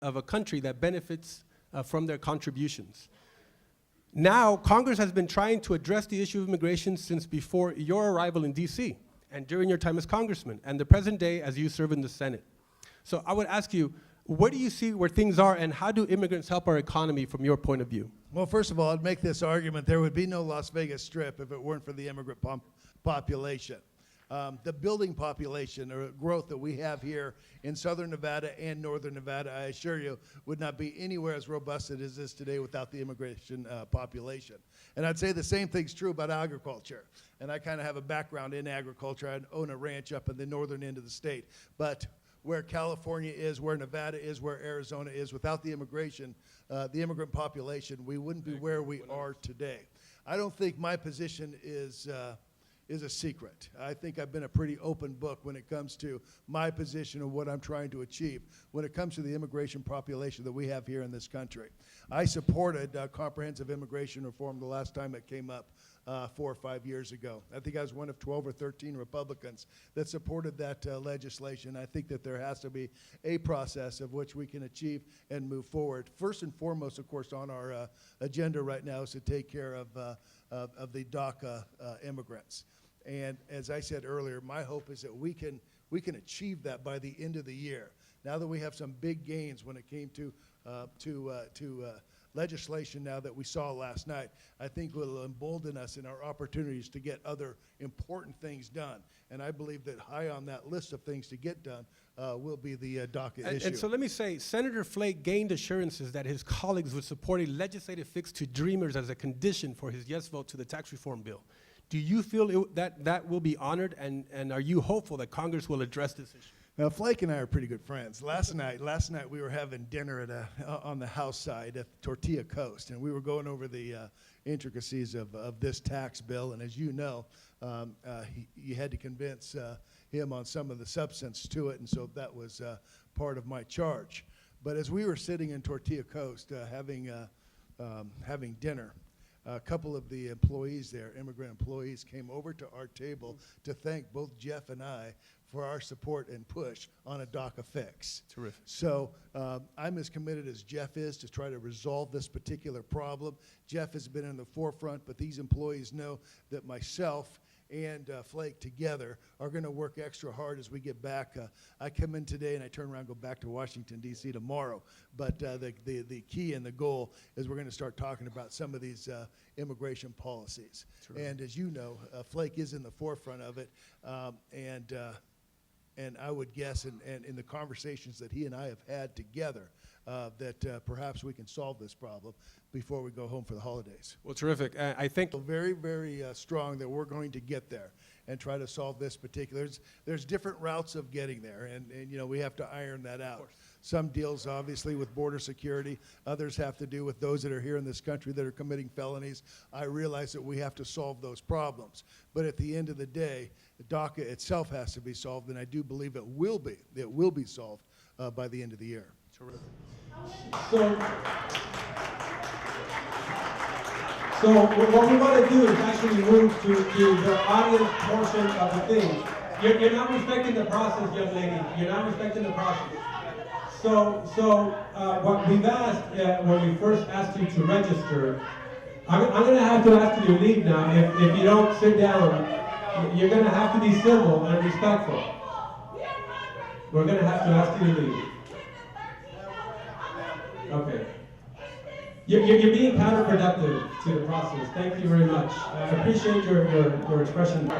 of a country that benefits from their contributions. Now, Congress has been trying to address the issue of immigration since before your arrival in DC and during your time as congressman and the present day as you serve in the Senate. So I would ask you, where do you see where things are and how do immigrants help our economy from your point of view? Well, first of all, I'd make this argument. There would be no Las Vegas Strip if it weren't for the immigrant population. The building population or growth that we have here in southern Nevada and northern Nevada, I assure you, would not be anywhere as robust as it is today without the immigration population. And I'd say the same thing's true about agriculture. And I kind of have a background in agriculture. I own a ranch up in the northern end of the state. But where California is, where Nevada is, where Arizona is, without the immigrant population, we wouldn't be where we are today. I don't think my position is a secret. I think I've been a pretty open book when it comes to my position and what I'm trying to achieve when it comes to the immigration population that we have here in this country. I supported comprehensive immigration reform the last time it came up 4 or 5 years ago. I think I was one of 12 or 13 Republicans that supported that legislation. I think that there has to be a process of which we can achieve and move forward. First and foremost, of course, on our agenda right now is to take care of the DACA immigrants. And as I said earlier, my hope is that we can achieve that by the end of the year. Now that we have some big gains when it came to legislation now that we saw last night, I think will embolden us in our opportunities to get other important things done. And I believe that high on that list of things to get done will be the DACA issue. And so let me say, Senator Flake gained assurances that his colleagues would support a legislative fix to Dreamers as a condition for his yes vote to the tax reform bill. Do you feel that will be honored, and are you hopeful that Congress will address this issue? Now, Flake and I are pretty good friends. Last night we were having dinner on the House side at Tortilla Coast, and we were going over the intricacies of this tax bill. And as you know, you had to convince him on some of the substance to it, and so that was part of my charge. But as we were sitting in Tortilla Coast having dinner, a couple of the employees there, immigrant employees, came over to our table to thank both Jeff and I for our support and push on a DACA fix. Terrific. So I'm as committed as Jeff is to try to resolve this particular problem. Jeff has been in the forefront, but these employees know that myself and Flake together are going to work extra hard as we get back. I come in today and I turn around and go back to Washington, D.C. tomorrow. But the key and the goal is we're going to start talking about some of these immigration policies. And as you know, Flake is in the forefront of it. And I would guess, and in the conversations that he and I have had together, that perhaps we can solve this problem before we go home for the holidays. Well, terrific. I think Very, very strong that we're going to get there and try to solve this particular. There's different routes of getting there, and you know, we have to iron that out. Some deals, obviously, with border security. Others have to do with those that are here in this country that are committing felonies. I realize that we have to solve those problems. But at the end of the day, DACA itself has to be solved, and I do believe it will be. It will be solved by the end of the year. terrific. So what we want to do is actually move to the audience portion of the thing. You're not respecting the process, young lady. You're not respecting the process. So what we've asked when we first asked you to register, I'm going to have to ask you to leave now. If you don't sit down, you're going to have to be civil and respectful. We're going to have to ask you to leave. Okay. You're being counterproductive to the process. Thank you very much. I appreciate your expression.